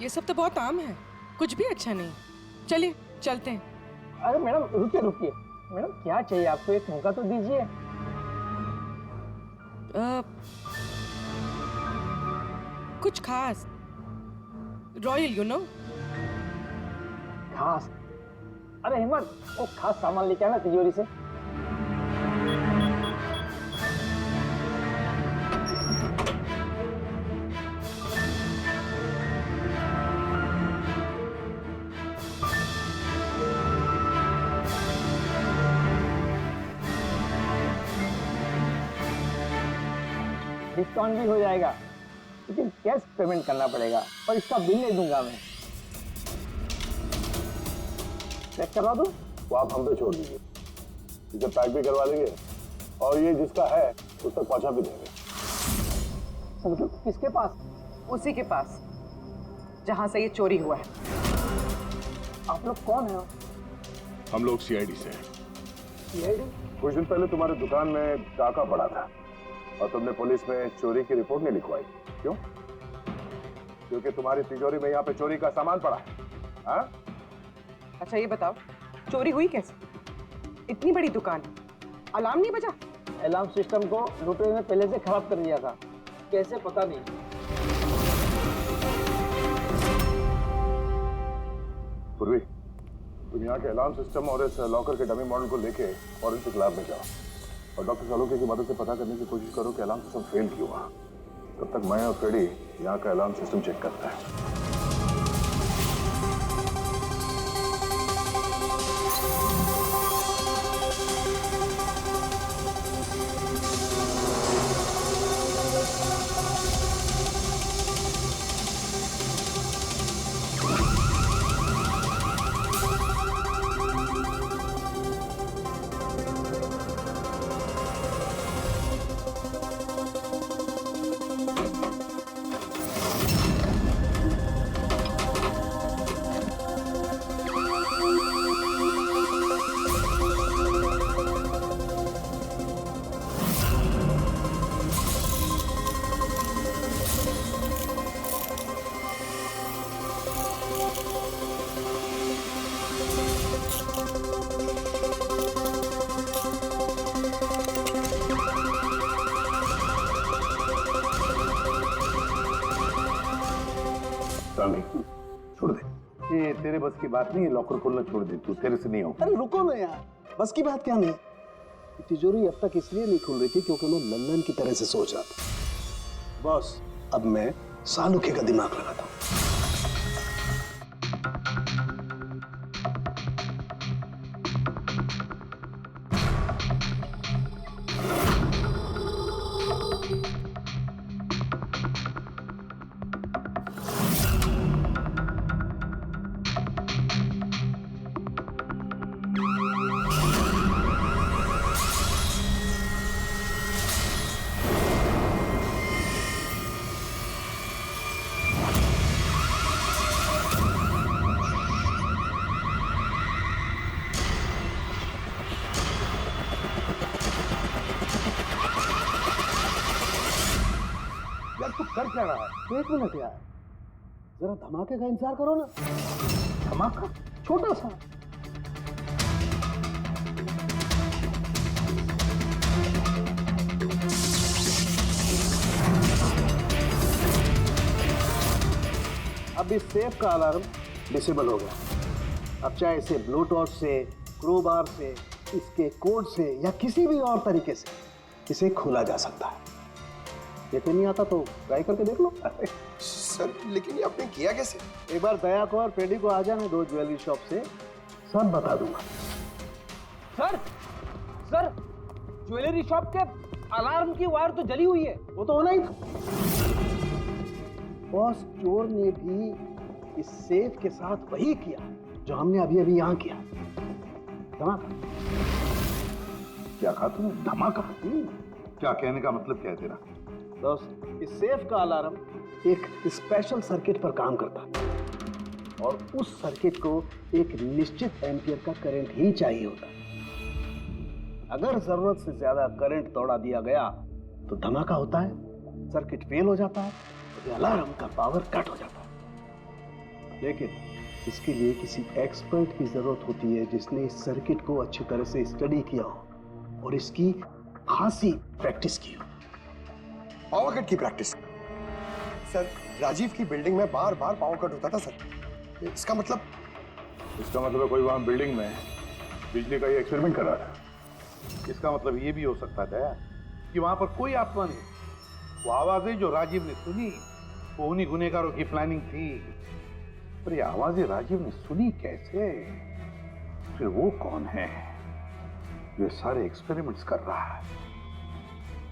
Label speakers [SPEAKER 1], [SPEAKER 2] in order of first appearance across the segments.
[SPEAKER 1] ये सब तो बहुत आम है, कुछ भी अच्छा नहीं। चलिए चलते हैं।
[SPEAKER 2] अरे मैडम रुकिए रुकिए, मैडम क्या चाहिए आपको, एक मौका तो दीजिए।
[SPEAKER 1] कुछ खास, रॉयल यू नो।
[SPEAKER 2] खास? अरे हिम्मत, वो खास सामान लेके आना तिजोरी से। डिस्काउंट भी हो जाएगा, लेकिन कैश पेमेंट करना पड़ेगा और इसका बिल नहीं दूंगा मैं। चेक करवा दूं?
[SPEAKER 3] वो आप हम पे छोड़ दीजिए, इसे पैक भी करवा देंगे और ये जिसका है उस तक पहुंचा भी देंगे।
[SPEAKER 2] मतलब किसके पास?
[SPEAKER 4] उसी के पास जहां से ये चोरी हुआ है।
[SPEAKER 2] आप लोग कौन है?
[SPEAKER 3] हम लोग सीआईडी से हैं।
[SPEAKER 2] सीआईडी?
[SPEAKER 3] कुछ दिन पहले तुम्हारी दुकान में डाका पड़ा था और तुमने पुलिस में चोरी की रिपोर्ट नहीं लिखवाई, क्यों? क्योंकि तुम्हारी तिजोरी में यहाँ पे चोरी का सामान पड़ा है। हाँ?
[SPEAKER 4] अच्छा ये बताओ, चोरी हुई कैसे? इतनी बड़ी दुकान, अलार्म नहीं बजा?
[SPEAKER 2] अलार्म सिस्टम को लुटेरे ने पहले से खराब कर दिया था, कैसे पता नहीं।
[SPEAKER 3] पूर्वी, तुम यहाँ के अलार्म सिस्टम और इस लॉकर के डमी मॉडल को लेके फॉरेंसिक लैब में जाओ और डॉक्टर सालुके की मदद से पता करने की कोशिश करो कि अलार्म सिस्टम फेल क्यों हुआ। तब तक मैं और फ्रेडी यहाँ का अलार्म सिस्टम चेक करता है। छोड़ दे, ये तेरे बस की बात नहीं है, लॉकर खोलना छोड़ दे, तू तेरे से नहीं हो।
[SPEAKER 5] अरे रुको ना यार, बस की बात क्या नहीं। तिजोरी अब तक इसलिए नहीं खुल रही थी क्योंकि मैं लल्लन की तरह से सोच रहा था। बॉस, अब मैं सालुके का दिमाग लगाता हूँ।
[SPEAKER 3] तू कर क्या रहा है?
[SPEAKER 5] एक मिनट यार, जरा धमाके का इंतजार करो ना।
[SPEAKER 3] धमाका?
[SPEAKER 5] छोटा सा। अब इस सेफ का अलार्म डिसेबल हो गया। अब चाहे इसे ब्लूटूथ से, क्रोबार से, इसके कोड से या किसी भी और तरीके से इसे खोला जा सकता है। यकीन नहीं आता तो ट्राई करके देख लो।
[SPEAKER 6] सर लेकिन ये आपने किया कैसे?
[SPEAKER 5] एक बार दया को और पेडी को आ जाने दो ज्वेलरी शॉप से, सब बता दूंगा।
[SPEAKER 2] सर सर, ज्वेलरी शॉप के अलार्म की वायर तो जली हुई है।
[SPEAKER 5] वो तो होना ही था। बॉस, चोर ने भी इस सेफ के साथ वही किया जो हमने अभी अभी यहाँ किया। धमाका।
[SPEAKER 3] क्या कहा तूने? धमाका? क्या कहने का मतलब क्या है तेरा?
[SPEAKER 5] दोस्त, इस सेफ का अलार्म एक स्पेशल सर्किट पर काम करता है और उस सर्किट को एक निश्चित एम्पियर का करंट ही चाहिए होता है। अगर जरूरत से ज्यादा करंट तोड़ा दिया गया तो धमाका होता है, सर्किट फेल हो जाता है, तो अलार्म का पावर कट हो जाता है। लेकिन इसके लिए किसी एक्सपर्ट की जरूरत होती है जिसने इस सर्किट को अच्छी तरह से स्टडी किया हो और इसकी खासी प्रैक्टिस की हो।
[SPEAKER 6] पावर कट की प्रैक्टिस? सर, राजीव की बिल्डिंग में बार बार पावर कट होता था सर। इसका मतलब
[SPEAKER 3] है कोई वहां बिल्डिंग में बिजली का ये एक्सपेरिमेंट कर रहा था।
[SPEAKER 7] इसका मतलब ये भी हो सकता है कि वहां पर कोई आत्मा नहीं, वो आवाजें जो राजीव ने सुनी वो उन्हीं गुनहगारों की प्लानिंग थी। पर ये आवाजें राजीव ने सुनी कैसे? फिर वो कौन है जो ये सारे एक्सपेरिमेंट्स कर रहा है?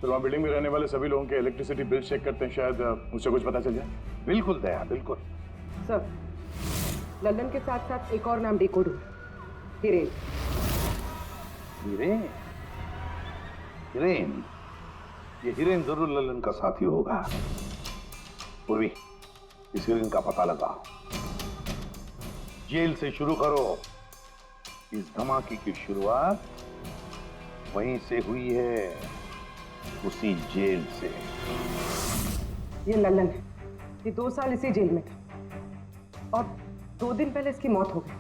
[SPEAKER 3] फिर वहां बिल्डिंग में रहने वाले सभी लोगों के इलेक्ट्रिसिटी बिल चेक करते हैं, शायद उससे कुछ पता चल जाए।
[SPEAKER 7] बिल्कुल दया, बिल्कुल।
[SPEAKER 4] सर, लल्लन के साथ साथ एक और नाम डिकोड हुआ, हिरेन।
[SPEAKER 7] हिरेन? हिरेन? ये हिरेन जरूर लल्लन का साथी होगा। पूर्वी, इस हिरेन का पता लगाओ। जेल से शुरू करो। इस धमाके की शुरुआत वहीं से हुई है, उसी जेल से।
[SPEAKER 4] ये लल्लन है, ये 2 साल इसी जेल में था और 2 दिन पहले इसकी मौत हो गई।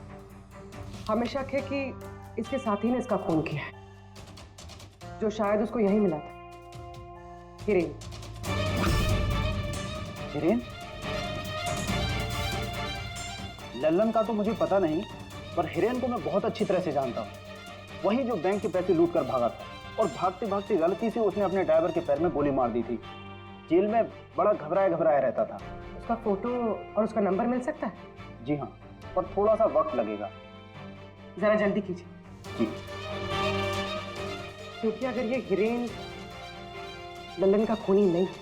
[SPEAKER 4] हमें शक है कि इसके साथी ने इसका खून किया है, जो शायद उसको यहीं मिला था। हिरेन।
[SPEAKER 8] हिरेन? लल्लन का तो मुझे पता नहीं, पर हिरेन को मैं बहुत अच्छी तरह से जानता हूँ। वही जो बैंक के पैसे लूट कर भागा था और भागते भागते गलती से उसने अपने ड्राइवर के पैर में गोली मार दी थी। जेल में बड़ा घबराया रहता था।
[SPEAKER 4] उसका फोटो और उसका नंबर मिल सकता है?
[SPEAKER 8] जी हाँ, पर थोड़ा सा वक्त लगेगा।
[SPEAKER 4] जरा जल्दी कीजिए।
[SPEAKER 8] जी।
[SPEAKER 4] क्योंकि अगर ये हिरेन लल्लन का खूनी नहीं है,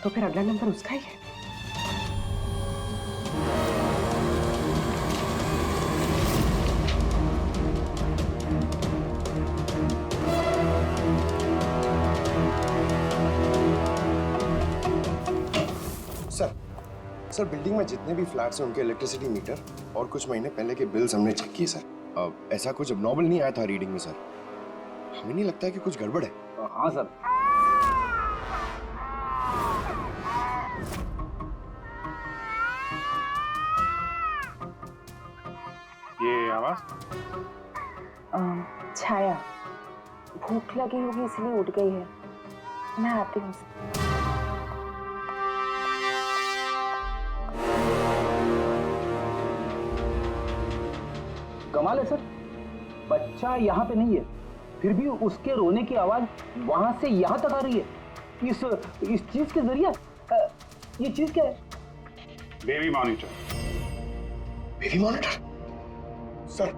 [SPEAKER 4] तो फिर अगला नंबर उसका ही है।
[SPEAKER 6] सर, बिल्डिंग में जितने भी फ्लैट्स हैं उनके इलेक्ट्रिसिटी मीटर और कुछ महीने पहले के बिल्स हमने चेक किए सर। ऐसा कुछ अबनॉर्मल नहीं आया था रीडिंग में सर। हमें नहीं लगता है कि कुछ गड़बड़ है।
[SPEAKER 8] हाँ सर।
[SPEAKER 7] ये आवाज?
[SPEAKER 9] छाया, भूख लगी होगी इसलिए उठ गई है। मैं आती हूँ।
[SPEAKER 8] कमाल है सर, बच्चा यहाँ पे नहीं है, फिर भी उसके रोने की आवाज वहां से यहाँ तक आ रही है। इस चीज के जरिए ये चीज क्या है?
[SPEAKER 7] Baby monitor.
[SPEAKER 6] Baby monitor? Sir,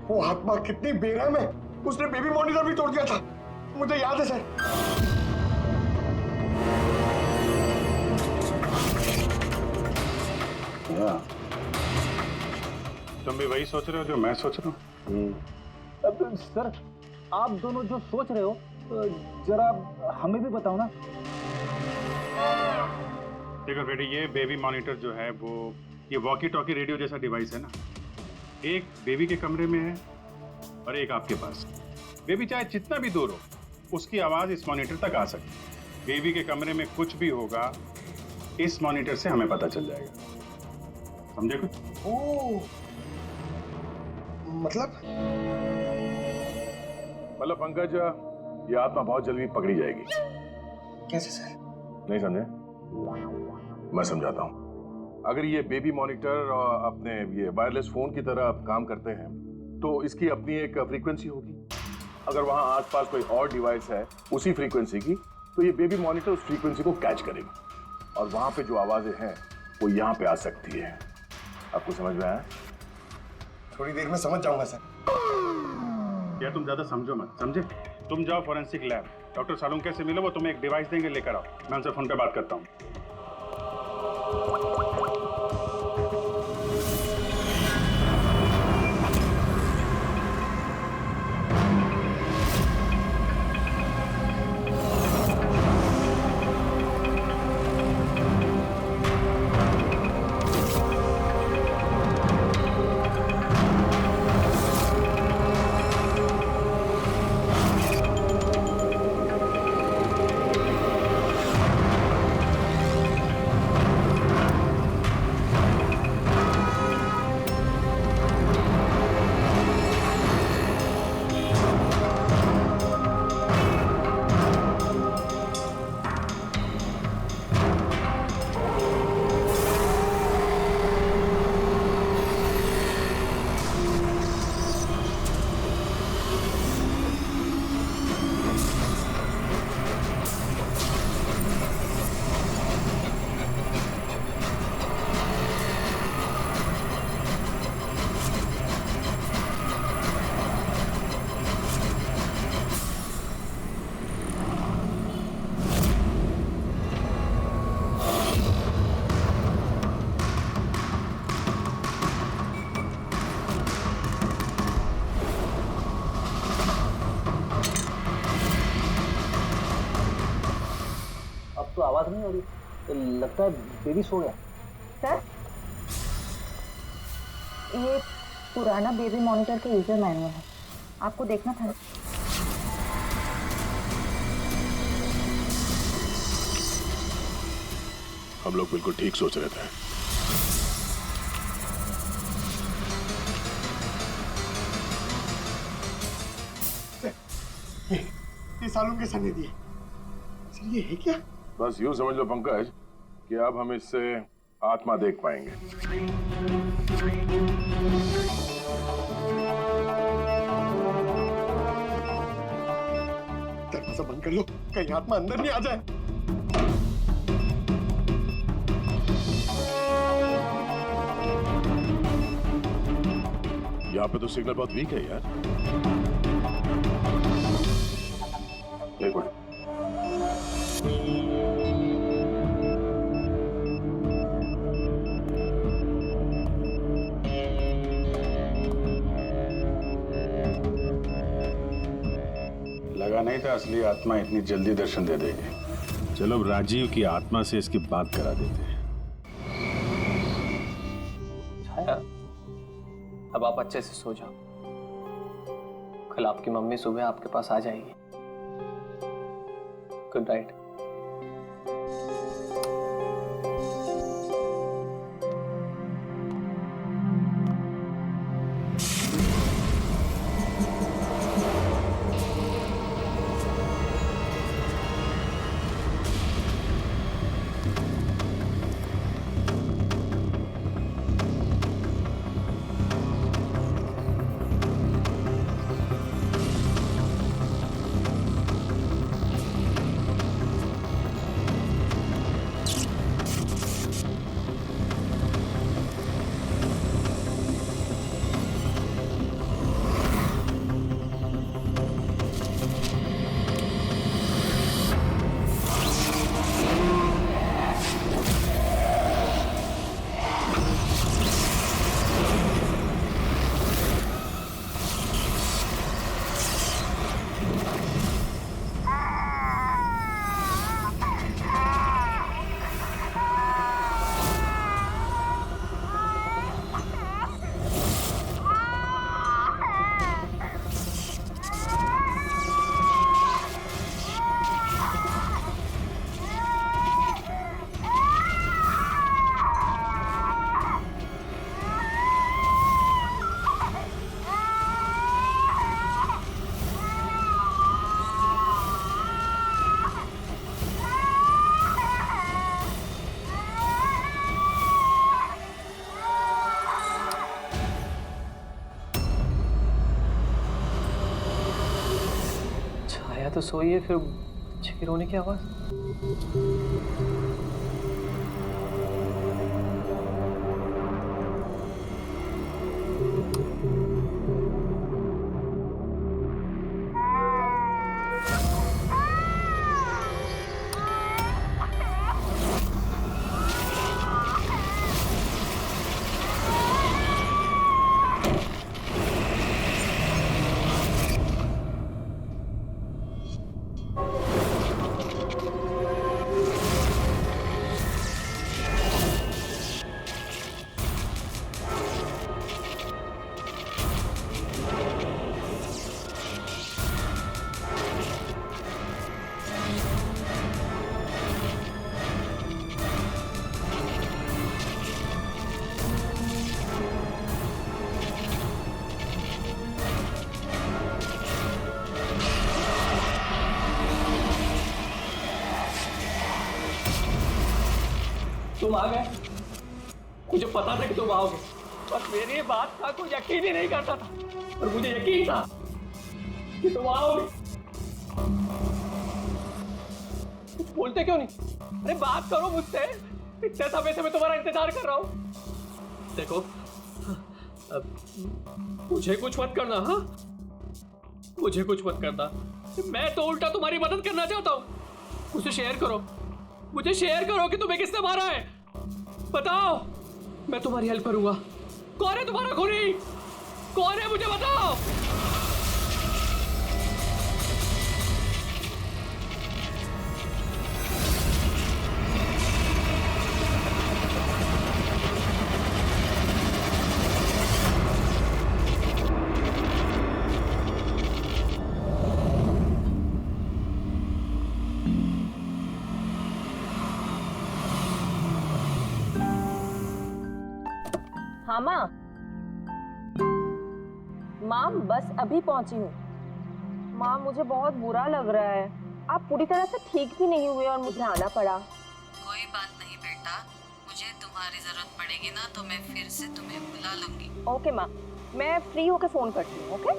[SPEAKER 6] वो आत्मा कितनी बेरहम है, उसने बेबी मॉनिटर भी तोड़ दिया था। मुझे याद है सर।
[SPEAKER 7] तुम भी वही सोच रहे हो जो मैं सोच रहा हूँ?
[SPEAKER 8] अब सर, आप दोनों जो सोच रहे हो जरा हमें भी बताओ ना।
[SPEAKER 7] देखो बेटी, ये बेबी मॉनिटर जो है वो ये वॉकी टॉकी रेडियो जैसा डिवाइस है ना। एक बेबी के कमरे में है और एक आपके पास। बेबी चाहे जितना भी दूर हो उसकी आवाज इस मॉनिटर तक आ सकती। बेबी के कमरे में कुछ भी होगा इस मॉनिटर से हमें पता चल जाएगा। समझे कुछ?
[SPEAKER 6] ओह, मतलब
[SPEAKER 3] पंकज, ये आत्मा बहुत जल्दी पकड़ी जाएगी।
[SPEAKER 6] कैसे सर?
[SPEAKER 3] नहीं समझे? मैं समझाता हूँ। अगर ये बेबी मॉनिटर अपने ये वायरलेस फोन की तरह काम करते हैं तो इसकी अपनी एक फ्रीक्वेंसी होगी। अगर वहां आसपास कोई और डिवाइस है उसी फ्रीक्वेंसी की, तो ये बेबी मॉनिटर उस फ्रीक्वेंसी को कैच करेगी और वहां पे जो आवाजें हैं वो यहाँ पे आ सकती है। आपको समझ में आया?
[SPEAKER 6] थोड़ी देर में समझ जाऊंगा सर।
[SPEAKER 7] या तुम ज्यादा समझो मत, समझे? तुम जाओ फॉरेंसिक लैब, डॉक्टर सालुंके से मिलो, वो तुम्हें एक डिवाइस देंगे, लेकर आओ। मैं उनसे फोन पे बात करता हूँ।
[SPEAKER 5] आवाज नहीं आ रही। लगता है बेबी सो गया।
[SPEAKER 9] सर, ये पुराना बेबी मॉनिटर का यूजर मैनुअल है, आपको देखना था।
[SPEAKER 3] हम लोग बिल्कुल ठीक सोच रहे थे।
[SPEAKER 6] ये सालों के सने दिए, सर ये है क्या?
[SPEAKER 3] बस यूं समझ लो पंकज कि अब हम इससे आत्मा देख पाएंगे।
[SPEAKER 6] दरवाजा बंद कर लो, कहीं आत्मा अंदर नहीं आ जाए।
[SPEAKER 3] यहाँ पे तो सिग्नल बहुत वीक है यार। एक मिनट।
[SPEAKER 7] लगा नहीं था असली आत्मा इतनी जल्दी दर्शन दे देगी। चलो अब राजीव की आत्मा से इसकी बात करा देते हैं।
[SPEAKER 10] छाया, अब आप अच्छे से सो जाओ। कल आपकी मम्मी सुबह आपके पास आ जाएगी। Good night. तो सोई है, फिर बच्चे की रोने की आवाज। तुम आ गए, मुझे पता था कि तुम आओगे, बस मेरी बात का कोई यकीन ही नहीं करता था, और मुझे यकीन था कि तुम आओगे। कुछ बोलते क्यों नहीं? अरे बात करो मुझसे, इतने समय से मैं तुम्हारा इंतजार कर रहा हूँ। देखो, अब मुझे कुछ मत करना, हाँ? मुझे कुछ मत करना, मैं तो उल्टा तुम्हारी मदद करना चाहता हूँ। मुझे शेयर करो, मुझे शेयर करो कि तुम्हें किसने मारा है, बताओ, मैं तुम्हारी हेल्प करूंगा। कौन है तुम्हारा खूनी? कौन है, मुझे बताओ।
[SPEAKER 9] हाँ माँ। माँ बस अभी पहुंची हूँ। माँ मुझे बहुत बुरा लग रहा है। आप पूरी तरह से ठीक भी नहीं हुए और मुझे आना पड़ा।
[SPEAKER 11] कोई बात नहीं बेटा, मुझे तुम्हारी जरूरत पड़ेगी ना तो मैं फिर से तुम्हें बुला लूंगी।
[SPEAKER 9] ओके माँ, मैं फ्री होके फोन करती हूँ। ओके।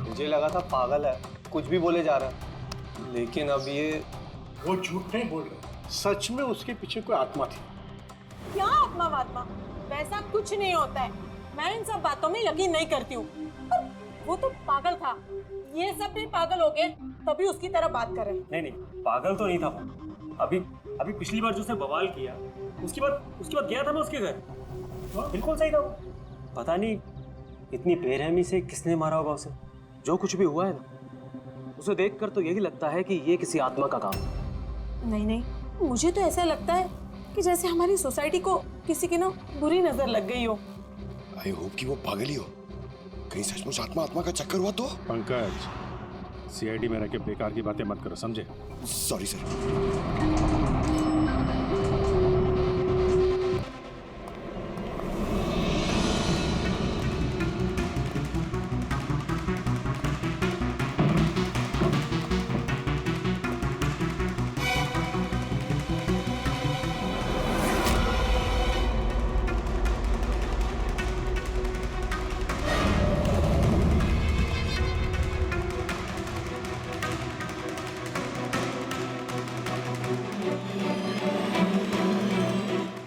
[SPEAKER 8] मुझे लगा था पागल है, कुछ भी बोले जा रहा है, लेकिन अब ये
[SPEAKER 5] वो झूठ नहीं बोल रहे, सच में उसके पीछे कोई आत्मा थी।
[SPEAKER 1] क्या आत्मा वात्मा? वैसा कुछ नहीं होता है। मैं इन सब बातों में यकीन नहीं करती हूँ। वो तो पागल था, ये सब भी पागल हो गए तभी उसकी तरह बात कर रहे हैं।
[SPEAKER 12] नहीं नहीं, पागल तो नहीं था वो। अभी पिछली बार जो उसने बवाल किया, उसके बाद गया था मैं उसके घर, बिल्कुल सही था वो। पता नहीं इतनी बेरहमी से किसने मारा होगा उसे।
[SPEAKER 8] जो कुछ भी हुआ है ना, उसे देखकर तो यही लगता है कि ये किसी आत्मा का काम है।
[SPEAKER 1] नहीं नहीं, मुझे तो ऐसा लगता है कि जैसे हमारी सोसाइटी को किसी की ना बुरी नजर लग गई हो।
[SPEAKER 6] आई होप कि वो पागल ही हो। कहीं सचमुच आत्मा का चक्कर हुआ तो?
[SPEAKER 7] पंकज, सीआईडी में रह के बेकार की बातें मत करो, समझे?
[SPEAKER 6] Sorry sir.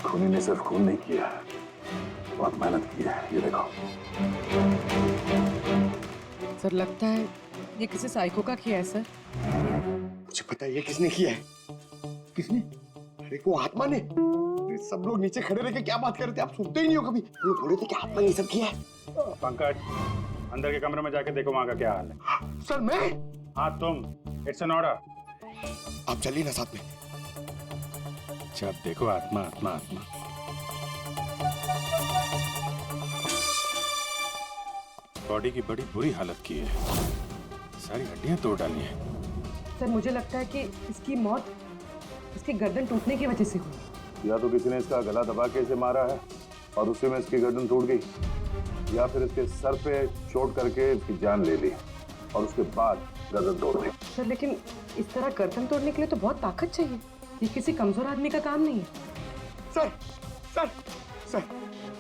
[SPEAKER 3] खूनी ने सिर्फ खून नहीं किया, बहुत मेहनत की है, ये देखो।
[SPEAKER 4] सर लगता है ये किसी साइको का किया है सर।
[SPEAKER 6] मुझे पता है ये किसने किया है। किसने? अरे वो आत्मा ने। सब लोग नीचे खड़े रह के क्या बात कर रहे थे, आप सुनते ही नहीं हो कभी। लोग बोले थे कि आत्मा ने ये सब किया है।
[SPEAKER 7] पंकज, अंदर के कमरे में जाके देखो वहां का क्या हाल है।
[SPEAKER 6] सर मैं?
[SPEAKER 7] हाँ तुम, इट्स एन ऑर्डर।
[SPEAKER 6] आप चलिए ना साथ में।
[SPEAKER 7] अच्छा देखो, आत्मा आत्मा आत्मा। बॉडी की बड़ी बुरी हालत की है, सारी हड्डियां तोड़ डाली है।
[SPEAKER 4] सर मुझे लगता है कि इसकी मौत इसकी गर्दन टूटने की वजह से हुई।
[SPEAKER 3] या तो किसी ने इसका गला दबा के इसे मारा है और उसी में इसकी गर्दन टूट गई, या फिर इसके सर पे चोट करके इसकी जान ले ली और उसके बाद गर्दन तोड़ दी।
[SPEAKER 4] सर लेकिन इस तरह गर्दन तोड़ने के लिए तो बहुत ताकत चाहिए, ये किसी कमजोर आदमी का काम नहीं है।
[SPEAKER 6] सर सर सर,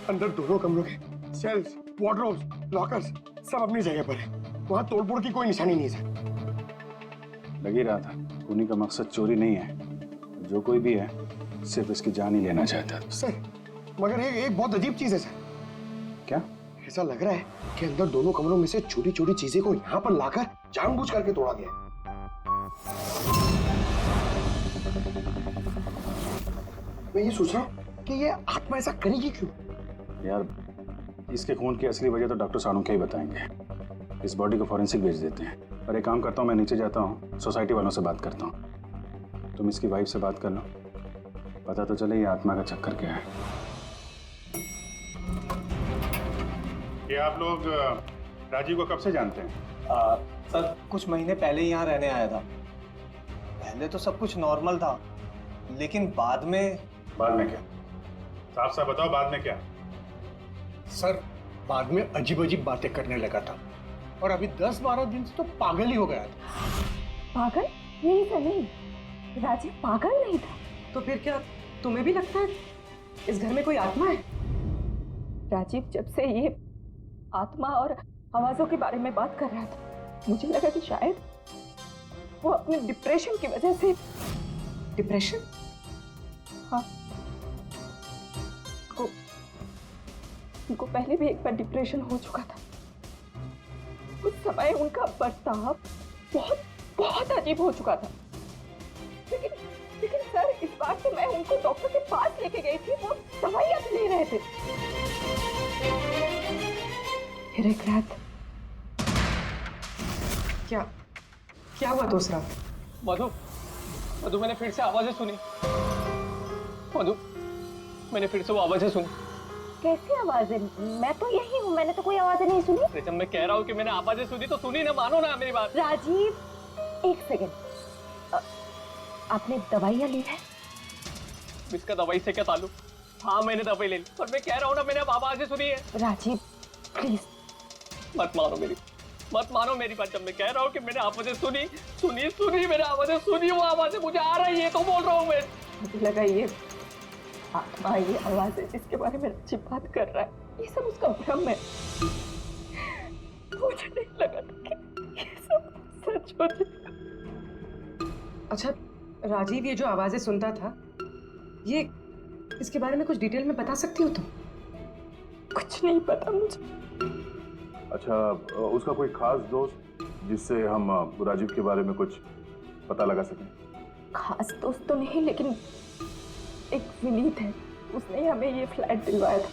[SPEAKER 6] अंदर दोनों कमरों के सेल्स, वार्डरोब्स, लॉकर्स सब अपनी जगह पर है। वहाँ तोड़फोड़ की कोई निशानी नहीं है सर।
[SPEAKER 7] लग ही रहा था, खूनी का मकसद चोरी नहीं है, जो कोई भी है सिर्फ इसकी जान ही लेना चाहता है।
[SPEAKER 6] सर मगर एक बहुत अजीब चीज है सर।
[SPEAKER 7] क्या?
[SPEAKER 6] ऐसा लग रहा है कि अंदर दोनों कमरों में से छोटी छोटी चीजें को यहाँ पर लाकर जानबूझ करके तोड़ा गया है। मैं ये सोच रहा हूँ कि ये आत्मा ऐसा करेगी क्यों?
[SPEAKER 7] यार, इसके खून की असली वजह तो डॉक्टर साणुखे ही बताएंगे। इस बॉडी को फॉरेंसिक भेज देते हैं। और एक काम करता हूँ, मैं नीचे जाता हूँ, सोसाइटी वालों से बात करता हूँ। तुम इसकी वाइफ से बात कर लो, पता तो चले ये आत्मा का चक्कर क्या है। ये आप लोग राजीव को कब से जानते हैं?
[SPEAKER 8] सर कुछ महीने पहले ही यहाँ रहने आया था। पहले तो सब कुछ नॉर्मल था, लेकिन बाद में
[SPEAKER 7] क्या? साफ साफ बताओ, बाद में क्या?
[SPEAKER 5] सर बाद में अजीब अजीब बातें करने लगा था और अभी 10-12 दिन से तो पागल ही हो गया था।
[SPEAKER 9] पागल? नहीं सर नहीं, राजीव पागल नहीं था।
[SPEAKER 4] तो फिर क्या तुम्हें भी लगता है इस घर में कोई आत्मा है?
[SPEAKER 9] राजीव जब से ये आत्मा और आवाजों के बारे में बात कर रहा था, मुझे लगा कि शायद वो अपने डिप्रेशन की वजह से।
[SPEAKER 4] डिप्रेशन?
[SPEAKER 9] हाँ, उनको पहले भी एक बार डिप्रेशन हो चुका था। उस समय उनका बर्ताव बहुत बहुत अजीब हो चुका था। लेकिन सर, इस बार तो मैं उनको डॉक्टर के पास लेके गई थी, वो दवाइयां ले रहे थे।
[SPEAKER 4] फिर एक रात क्या हुआ दूसरा?
[SPEAKER 10] मधु मैंने फिर से आवाजें सुनी। मधु, मैंने फिर से वो आवाजें सुनी।
[SPEAKER 9] कैसी आवाजें? मैं तो यही हूँ, मैंने तो कोई आवाजें नहीं सुनी।
[SPEAKER 10] जब मैं कह रहा हूँ कि मैंने आवाजें सुनी तो सुनी ना, मानो ना मेरी बात।
[SPEAKER 9] राजीव, एक सेकंड, आपने दवाइयाँ ली है?
[SPEAKER 10] इसका दवाई से क्या ताल्लुक? हाँ, मैंने दवाई ले ली, पर मैं कह रहा हूँ ना, मैंने अब आवाजें सुनी है।
[SPEAKER 9] राजीव प्लीज
[SPEAKER 10] मत मानो मेरी बात। जब मैं कह रहा हूँ कि मैंने आवाजें सुनी मैंने आवाजें सुनी, वो आवाजें मुझे आ रही है तो बोल रहा हूँ मैं।
[SPEAKER 9] मुझे लगा ये आत्मा, ये आवाजें जिसके बारे में राजीव बात कर रहा है, ये सब उसका भ्रम है। मुझे नहीं लगा कि ये सब सच हो जाएगा।
[SPEAKER 4] अच्छा राजीव, ये जो आवाजें सुनता था, ये इसके बारे में कुछ डिटेल में बता सकती हो तुम?
[SPEAKER 9] कुछ नहीं पता मुझे।
[SPEAKER 3] अच्छा, उसका कोई खास दोस्त जिससे हम राजीव के बारे में कुछ पता लगा सकें?
[SPEAKER 9] खास दोस्त तो नहीं, लेकिन एक विनीत है, उसने हमें ये फ्लैट दिलवाया था।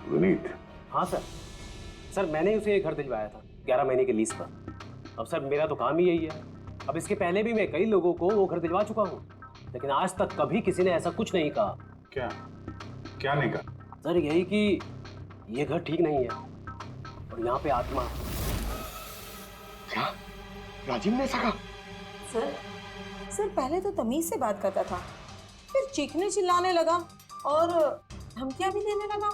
[SPEAKER 3] विनीत?
[SPEAKER 12] हाँ सर मैंने ही उसे ये घर दिलवाया था 11 महीने के लीज पर। अब सर मेरा तो काम ही यही है। अब इसके पहले भी मैं कई लोगों को वो घर दिलवा चुका हूँ, लेकिन आज तक कभी किसी ने ऐसा कुछ नहीं कहा।
[SPEAKER 7] क्या नहीं कहा?
[SPEAKER 12] सर यही कि ये घर ठीक नहीं है और यहाँ पे आत्मा।
[SPEAKER 6] क्या राजीव ने ऐसा कहा?
[SPEAKER 1] सर पहले तो तमीज से बात करता था, फिर चीखने चिल्लाने लगा और धमकियां भी देने लगा।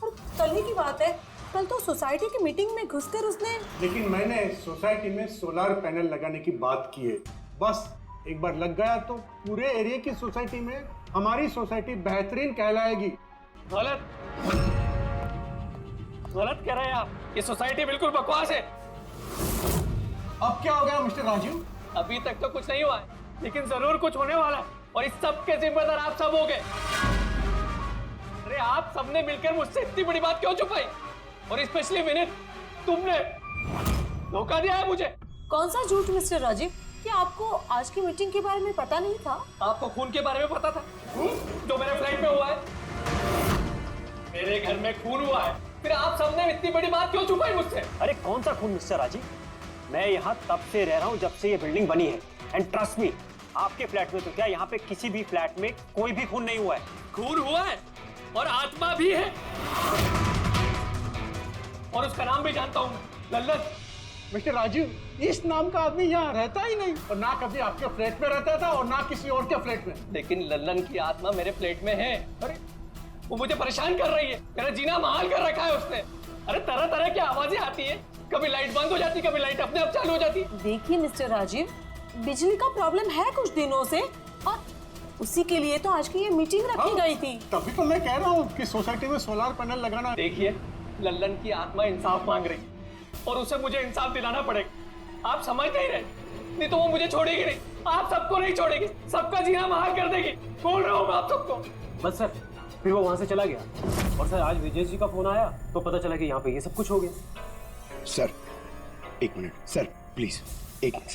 [SPEAKER 1] और कल ही की बात है, कल तो सोसाइटी की मीटिंग में घुसकर उसने।
[SPEAKER 5] लेकिन मैंने सोसाइटी में सोलर पैनल लगाने की बात की है। बस एक बार लग गया तो पूरे एरिया की सोसाइटी में हमारी सोसाइटी बेहतरीन कहलाएगी।
[SPEAKER 10] गलत कह रहे हैं आप। ये सोसाइटी बिल्कुल बकवास है।
[SPEAKER 5] अब क्या हो गया मिस्टर राजीव?
[SPEAKER 10] अभी तक तो कुछ नहीं हुआ है, लेकिन जरूर कुछ होने वाला है, और इस सब के जिम्मेदार आप सब हो गए। अरे आप सबने मिलकर मुझसे इतनी बड़ी बात क्यों छुपाई? और स्पेशली विनीत, तुमने धोखा दिया है मुझे।
[SPEAKER 1] कौन सा झूठ मिस्टर राजीव? क्या आपको आज की मीटिंग के बारे में पता नहीं था?
[SPEAKER 10] आपको खून के बारे में पता था? जो मेरे फ्लैट में हुआ है, मेरे घर में खून हुआ है, फिर आप सबने इतनी बड़ी बात क्यों छुपाई मुझसे?
[SPEAKER 12] अरे कौन सा खून मिस्टर राजीव? मैं यहाँ तब से रह रहा हूँ जब से ये बिल्डिंग बनी है, एंड ट्रस्ट मी, आपके फ्लैट में तो क्या, यहाँ पे किसी भी फ्लैट में कोई भी खून नहीं हुआ है।
[SPEAKER 10] खून हुआ है और आत्मा भी है, और उसका नाम भी जानता हूँ, लल्लन।
[SPEAKER 5] मिस्टर राजीव, इस नाम का आदमी यहाँ रहता ही नहीं, और ना कभी आपके फ्लैट में रहता था और ना किसी और के फ्लैट में।
[SPEAKER 10] लेकिन लल्लन की आत्मा मेरे फ्लैट में है। अरे वो मुझे परेशान कर रही है, मेरा जीना महाल कर रखा है उसने। अरे तरह तरह की आवाजें आती है, कभी लाइट बंद हो जाती, कभी लाइट अपने आप चालू हो जाती।
[SPEAKER 1] देखिए मिस्टर राजीव, बिजली का प्रॉब्लम है कुछ दिनों से, और उसी के लिए तो आज की ये मीटिंग रखी गई थी।
[SPEAKER 5] तभी तो मैं कह रहा हूँ कि सोसाइटी में सोलर पैनल लगाना।
[SPEAKER 10] देखिए, लल्लन की आत्मा इंसाफ मांग रही, और उसे मुझे इंसाफ दिलाना पड़ेगा। आप समझ नहीं रहे, नहीं तो वो मुझे छोड़ेगी नहीं, आप सबको नहीं छोड़ेगी, सबका जीना महाल कर देगी। बोल रहा हूँ मैं आप सबको।
[SPEAKER 12] बस सर, फिर वो वहां से चला गया, और सर आज विजय जी का फोन आया तो पता चला कि यहाँ पे ये सब कुछ हो गया।
[SPEAKER 6] सर एक मिनट सर, प्लीज एक मिनट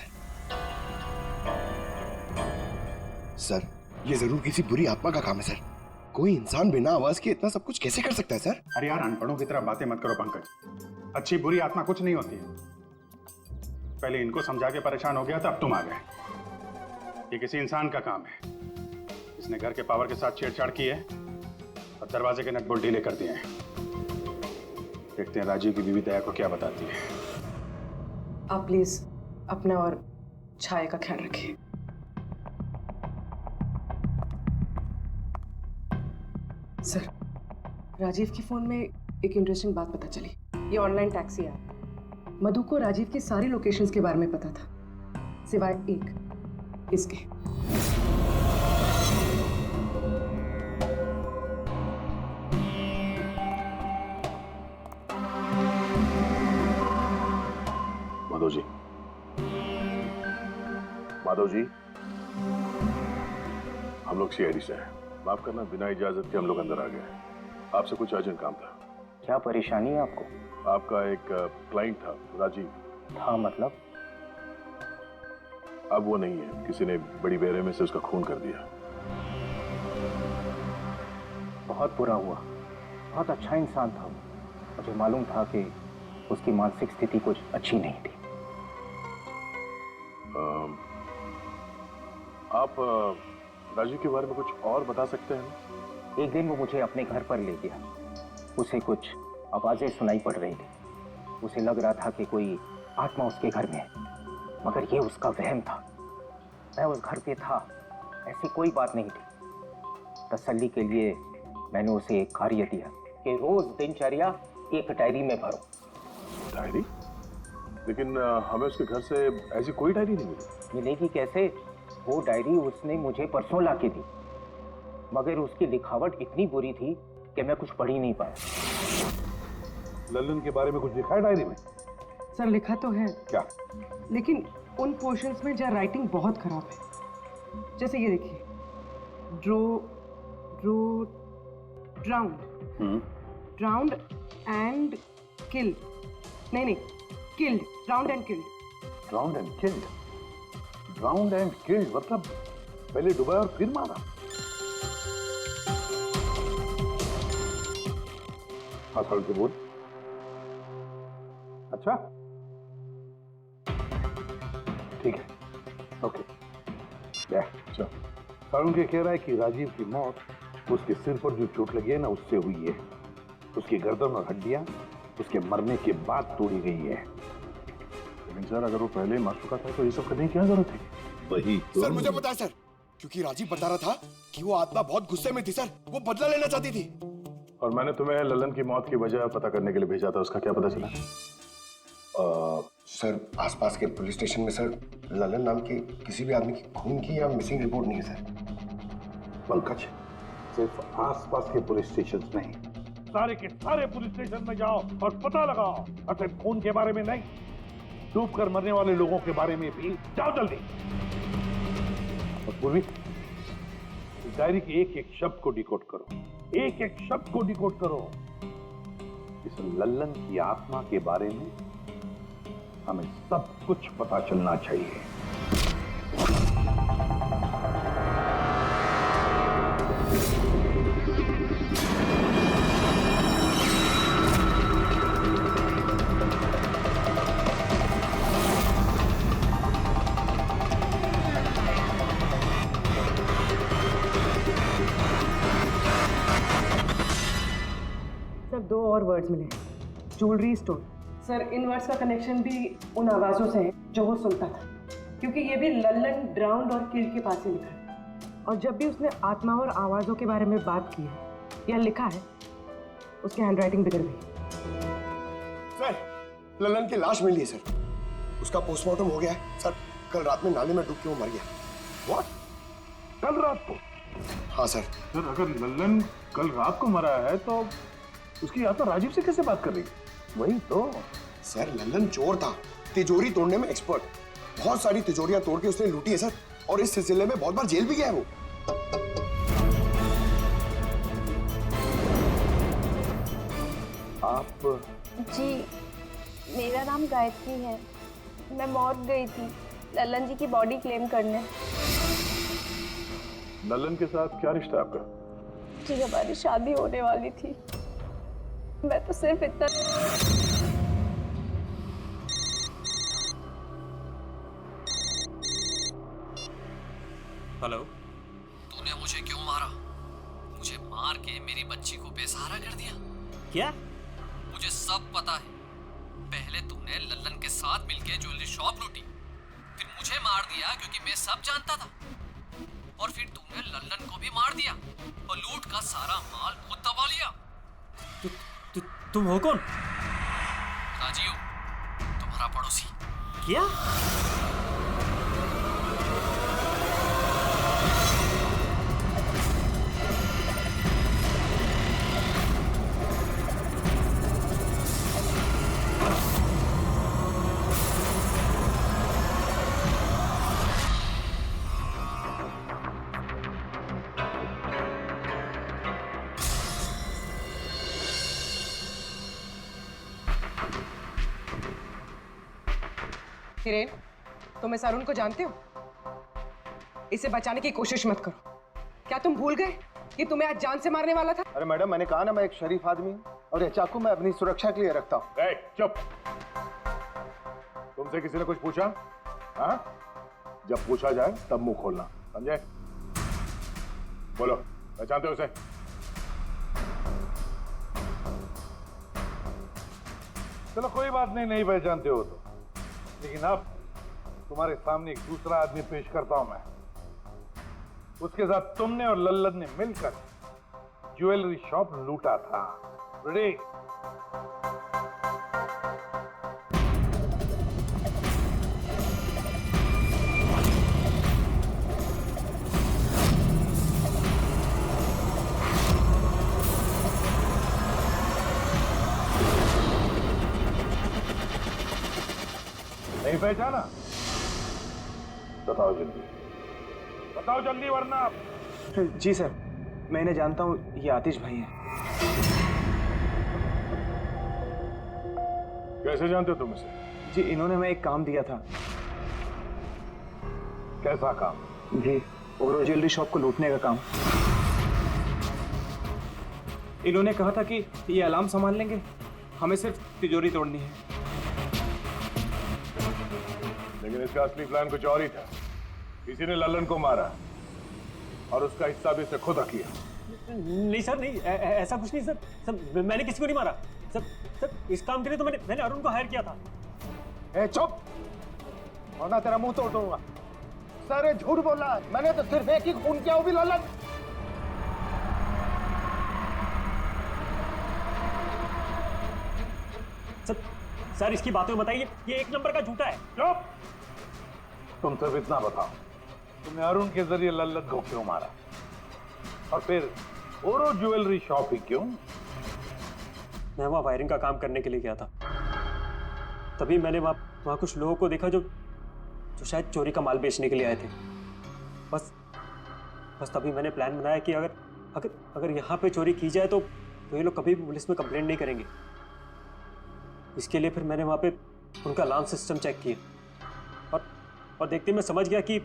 [SPEAKER 6] सर, ये जरूर किसी बुरी आत्मा का काम है सर। कोई इंसान बिना आवाज के इतना सब कुछ कैसे कर सकता है सर?
[SPEAKER 7] अरे यार, अनपढ़ों की तरह बातें मत करो पंकज। अच्छी बुरी आत्मा कुछ नहीं होती है। पहले इनको समझा के परेशान हो गया था, अब तुम आ गए। ये किसी इंसान का काम है, इसने घर के पावर के साथ छेड़छाड़ की है और दरवाजे के नट बोल्ट ढीले कर दिए हैं। देखते हैं राजीव की बीवी दया को क्या बताती है।
[SPEAKER 4] आप प्लीज अपना और छाया का ख्याल रखिए। सर, राजीव के फोन में एक इंटरेस्टिंग बात पता चली। ये ऑनलाइन टैक्सी ऐप, मधु को राजीव की सारी लोकेशंस के बारे में पता था, सिवाय एक, इसके।
[SPEAKER 3] माधव जी, माधव जी, हम लोग सीआईडी से हैं। माफ करना, बिना इजाजत के हम लोग अंदर आ गए। आपसे कुछ अर्जेंट काम था।
[SPEAKER 8] क्या परेशानी है आपको?
[SPEAKER 3] आपका एक क्लाइंट था, राजीव।
[SPEAKER 8] हाँ मतलब?
[SPEAKER 3] अब वो नहीं है, किसी ने बड़ी बेरहमी से उसका खून कर दिया।
[SPEAKER 8] बहुत बुरा हुआ। बहुत अच्छा इंसान था। मुझे मालूम था कि उसकी मानसिक स्थिति कुछ अच्छी नहीं थी।
[SPEAKER 3] आप राजीव के बारे में कुछ और बता सकते हैं?
[SPEAKER 8] एक दिन वो मुझे अपने घर पर ले गया। उसे कुछ आवाजें सुनाई पड़ रही थी। उसे लग रहा था कि कोई आत्मा उसके घर में है, मगर ये उसका वहम था। मैं उस घर पे था, ऐसी कोई बात नहीं थी। तसल्ली के लिए मैंने उसे एक कार्य दिया कि रोज दिनचर्या एक डायरी में भरो।
[SPEAKER 3] डायरी? लेकिन हमें उसके घर से ऐसी कोई डायरी नहीं मिली।
[SPEAKER 8] मिलेगी कैसे? वो डायरी उसने मुझे परसों ला के दी, मगर उसकी लिखावट इतनी बुरी थी कि मैं कुछ पढ़ ही नहीं पाया।
[SPEAKER 3] लल्लन के बारे में कुछ लिखा है डायरी में?
[SPEAKER 4] सर लिखा तो है।
[SPEAKER 3] क्या?
[SPEAKER 4] लेकिन उन पोर्शंस में जहाँ राइटिंग बहुत खराब है। जैसे ये देखिए, ड्राउंड एंड किल्ड। नहीं, killed, drowned and killed.
[SPEAKER 3] Drowned and killed? Drowned and killed मतलब पहले डुबाया और फिर मारा? हाँ सर के बोल। अच्छा ठीक है, ओके। अच्छा, सारुण के कह रहा है कि राजीव की मौत उसके सिर पर जो चोट लगी है ना, उससे हुई है। उसकी गर्दन और हड्डियां उसके मरने के बाद तोड़ी गई है। लेकिन सर, अगर वो पहले मर चुका था तो ये सब करने की क्या जरूरत है? वही तो।
[SPEAKER 6] सर मुझे पता है सर, क्योंकि राजीव बता रहा था कि वो आत्मा बहुत गुस्से में थी सर, वो बदला लेना चाहती थी।
[SPEAKER 3] और मैंने तुम्हें लल्लन की मौत की वजह पता करने के लिए भेजा था, उसका क्या पता चला?
[SPEAKER 6] सर आसपास के पुलिस स्टेशन में सर लल्लन नाम के किसी भी आदमी की खून की या मिसिंग रिपोर्ट नहीं है सर।
[SPEAKER 3] पंकज, सिर्फ आसपास के पुलिस स्टेशन नहीं, सारे के सारे पुलिस स्टेशन में जाओ और पता लगाओ। और सिर्फ खून के बारे में नहीं, डूब कर मरने वाले लोगों के बारे में भी जाओ जल्दी। और पूर्वी, डायरी के एक एक शब्द को डिकोड करो, एक एक शब्द को डिकोड करो। इस लल्लन की आत्मा के बारे में हमें सब कुछ पता चलना चाहिए।
[SPEAKER 4] सर 2 और वर्ड्स मिले, ज्वेलरी स्टोर। सर इन वर्ड्स का कनेक्शन भी उन आवाज़ों से है जो वो सुनता था, क्योंकि ये भी लल्लन, ड्राउंड और किल्ड के पास ही लिखा है। और जब भी उसने आत्मा और आवाज़ों के बारे में बात की है या लिखा है, उसकी हैंडराइटिंग बिगड़ गई।
[SPEAKER 6] सर लल्लन की लाश मिली है सर, उसका पोस्टमार्टम हो गया है सर। कल रात में नाले में डूब के वो मर गया।
[SPEAKER 3] व्हाट? कल रात को?
[SPEAKER 6] हाँ सर।
[SPEAKER 3] सर अगर लल्लन कल रात को मरा है तो उसकी आत्मा राजीव से कैसे बात कर रही है? वही तो
[SPEAKER 6] सर, लल्लन चोर था, तिजोरी तोड़ने में एक्सपर्ट। बहुत सारी तिजोरियां तोड़ के उसने लूटी है सर, और इस सिलसिले में बहुत बार जेल भी गया है वो।
[SPEAKER 3] आप?
[SPEAKER 13] जी मेरा नाम गायत्री है। मैं मौत गई थी लल्लन जी की बॉडी क्लेम करने।
[SPEAKER 3] लल्लन के साथ क्या रिश्ता आपका?
[SPEAKER 13] जी हमारी शादी होने वाली थी। मैं तो सिर्फ इतना।
[SPEAKER 10] हेलो।
[SPEAKER 14] तूने मुझे क्यों मारा? मुझे मार के मेरी बच्ची को बेसहारा कर दिया।
[SPEAKER 12] क्या?
[SPEAKER 14] मुझे सब पता है। पहले तूने लल्लन के साथ मिलके ज्वेलरी शॉप लूटी, फिर मुझे मार दिया क्योंकि मैं सब जानता था, और फिर तूने लल्लन को भी मार दिया और लूट का सारा माल खुद दबा लिया।
[SPEAKER 12] तुम हो कौन?
[SPEAKER 14] राजीव, तुम्हारा पड़ोसी।
[SPEAKER 12] क्या?
[SPEAKER 4] हिरेन, तुम इस अरुण को जानते हो? इसे बचाने की कोशिश मत करो। क्या तुम भूल गए कि तुम्हें आज जान से मारने वाला था?
[SPEAKER 5] अरे मैडम, मैंने कहा ना मैं एक शरीफ आदमी हूँ और ये चाकू मैं अपनी सुरक्षा के लिए रखता हूँ।
[SPEAKER 3] चुप। तुमसे किसी ने कुछ पूछा? हाँ? जब पूछा जाए तब मुंह खोलना, समझे? बोलो, पहचानते हो उसे?
[SPEAKER 15] चलो कोई बात नहीं, नहीं पहचानते हो तो, लेकिन अब तुम्हारे सामने एक दूसरा आदमी पेश करता हूं मैं। उसके साथ तुमने और लल्लन ने मिलकर ज्वेलरी शॉप लूटा था। रेडी? नहीं पहचाना?
[SPEAKER 3] बताओ जल्दी,
[SPEAKER 15] बताओ जल्दी वरना।
[SPEAKER 8] जी सर, मैं इन्हें जानता हूँ, ये आतिश भाई हैं।
[SPEAKER 3] कैसे जानते हो तुम इसे?
[SPEAKER 8] जी, इन्होंने हमें एक काम दिया था।
[SPEAKER 15] कैसा काम?
[SPEAKER 8] जी, ओरो ज्वेलरी शॉप को लूटने का काम। इन्होंने कहा था कि ये अलार्म संभाल लेंगे, हमें सिर्फ तिजोरी तोड़नी है।
[SPEAKER 3] लेकिन इसका असली प्लान कुछ और ही था। किसी ने लल्लन को मारा और उसका हिस्सा भी इसे खुद किया।
[SPEAKER 12] नहीं सर, नहीं, ऐसा कुछ नहीं सर। सर, मैंने किसी को नहीं मारा। सर, इस काम के लिए तो मैंने अरुण को हायर किया था।
[SPEAKER 5] ए चुप, वरना तेरा मुंह तोड़ दूंगा। सर, ये झूठ बोल रहा है। मैंने तो सिर्फ एक ही खून किया, वो भी लल्लन।
[SPEAKER 12] सर, इसकी बातें बताइए, ये एक नंबर का झूठा है।
[SPEAKER 15] चुप! तुम सिर्फ इतना बताओ, तुमने अरुण के जरिए लल्लन को क्यों मारा? और फिर ओरो ज्वेलरी शॉप ही क्यों?
[SPEAKER 12] मैं वहाँ वायरिंग का काम करने के लिए गया था। तभी मैंने वहाँ कुछ लोगों को देखा जो शायद चोरी का माल बेचने के लिए आए थे। बस तभी मैंने प्लान बनाया कि अगर यहाँ पे चोरी की जाए तो ये लोग कभी भी पुलिस में कंप्लेंट नहीं करेंगे। इसके लिए फिर मैंने वहाँ पे उनका अलार्म सिस्टम चेक किया और देखते मैं समझ गया कि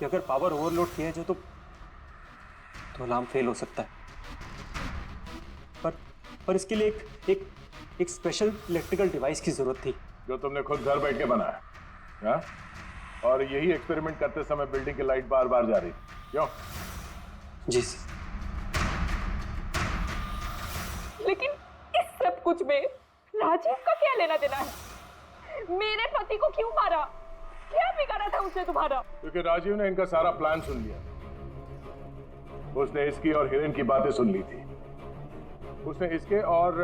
[SPEAKER 12] अगर पावर ओवरलोड किया जाए तो अलार्म फेल हो सकता है। पर इसके लिए एक स्पेशल इलेक्ट्रिकल डिवाइस की जरूरत थी
[SPEAKER 3] जो तुमने खुद घर बैठ के बनाया। हाँ? और यही एक्सपेरिमेंट करते समय बिल्डिंग की लाइट बार बार जा रही, क्यों?
[SPEAKER 12] जी।
[SPEAKER 9] लेकिन इस सब कुछ में राजीव का क्या लेना देना है? मेरे पति को क्यों मारा? क्या बिगाड़ा था उसने तुम्हारा?
[SPEAKER 3] क्योंकि राजीव ने इनका सारा प्लान सुन लिया। उसने इसकी और हिरेन की बातें सुन ली थी। उसने इसके और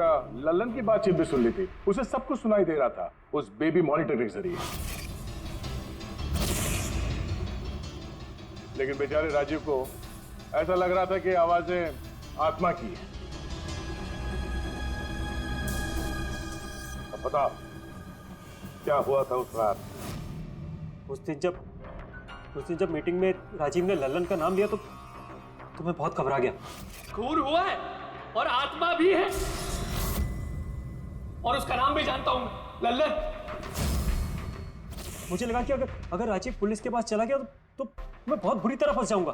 [SPEAKER 3] लल्लन की बातचीत भी सुन ली थी। उसे सब कुछ सुनाई दे रहा था उस बेबी मॉनिटर के जरिए। लेकिन बेचारे राजीव को ऐसा लग रहा था कि आवाजें आत्मा की है। अब बताओ क्या हुआ था उस रात?
[SPEAKER 12] उस दिन जब मीटिंग में राजीव ने लल्लन का नाम लिया तो मैं बहुत घबरा गया।
[SPEAKER 10] खून हुआ है और आत्मा भी है और उसका नाम भी जानता हूं, लल्लन।
[SPEAKER 12] मुझे लगा कि अगर राजीव पुलिस के पास चला गया तो मैं बहुत बुरी तरह फंस जाऊंगा।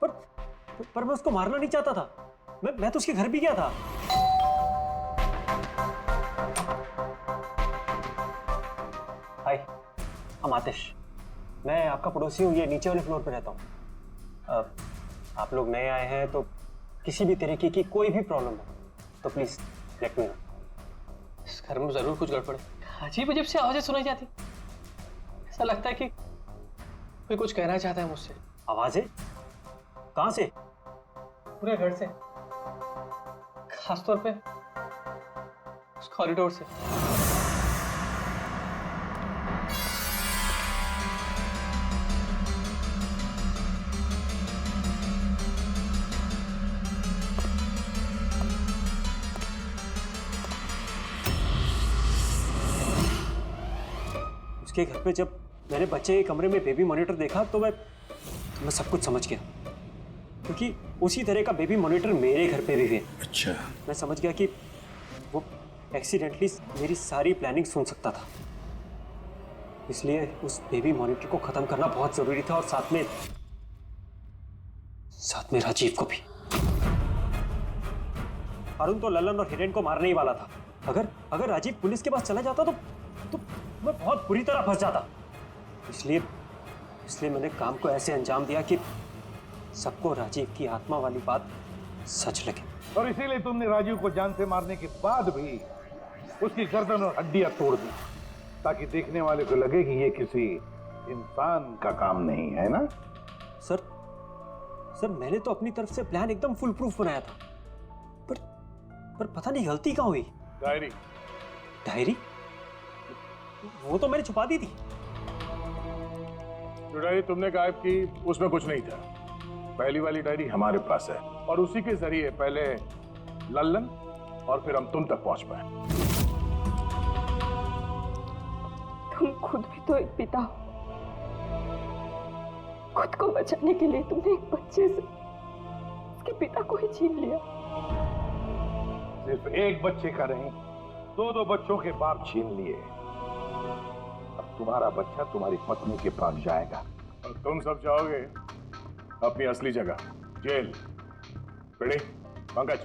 [SPEAKER 12] पर मैं उसको मारना नहीं चाहता था। मैं तो उसके घर भी गया था। हाय, हम आतिश। मैं आपका पड़ोसी हूँ, ये नीचे वाले फ्लोर पे रहता हूँ। आप लोग नए आए हैं तो किसी भी तरीके की कोई भी प्रॉब्लम हो तो प्लीज लेट मी नो।
[SPEAKER 10] इस घर में जरूर कुछ गड़बड़ है। अजीब अजीब से आवाजें सुनाई जाती। ऐसा लगता है कि कोई कुछ कहना चाहता है मुझसे।
[SPEAKER 12] आवाजें? कहाँ से?
[SPEAKER 10] पूरे घर से, खासतौर पे उस कॉरिडोर से।
[SPEAKER 12] उसके घर पे जब मैंने बच्चे के कमरे में बेबी मॉनिटर देखा तो मैं सब कुछ समझ गया, क्योंकि उसी तरह का बेबी मॉनिटर मेरे घर पे भी है।
[SPEAKER 3] अच्छा।
[SPEAKER 12] मैं समझ गया कि वो एक्सीडेंटली मेरी सारी प्लानिंग सुन सकता था। इसलिए उस बेबी मॉनिटर को खत्म करना बहुत जरूरी था, और साथ में राजीव को भी। अरुण तो लल्लन और हिरेन को मारने ही वाला था। अगर राजीव पुलिस के पास चला जाता तो मैं बहुत बुरी तरह फंस जाता। इसलिए मैंने काम को ऐसे अंजाम दिया कि सबको राजीव की आत्मा वाली बात सच लगे।
[SPEAKER 15] और इसीलिए तुमने राजीव को जान से मारने के बाद भी उसकी गर्दन और हड्डियां तोड़ दी, ताकि देखने वाले को लगे कि ये किसी इंसान का काम नहीं है ना?
[SPEAKER 12] सर मैंने तो अपनी तरफ से प्लान एकदम फुल प्रूफ बनाया था, पर पता नहीं गलती कहाँ हुई। डायरी वो तो मैंने छुपा दी थी।
[SPEAKER 15] जो डायरी तुमने गायब की उसमें कुछ नहीं था। पहली वाली डायरी हमारे पास है, और उसी के जरिए पहले लल्लन और फिर हम तुम तक पहुंच पाए।
[SPEAKER 9] तुम खुद भी तो एक पिता हो। खुद को बचाने के लिए तुमने एक बच्चे से उसके पिता को ही छीन लिया।
[SPEAKER 15] सिर्फ एक बच्चे का नहीं, दो बच्चों के बाप छीन लिए। अब तुम्हारा बच्चा तुम्हारी पत्नी के पास जाएगा, और तुम सब जाओगे अपनी असली जगह, जेल। बेड़े, पंकज।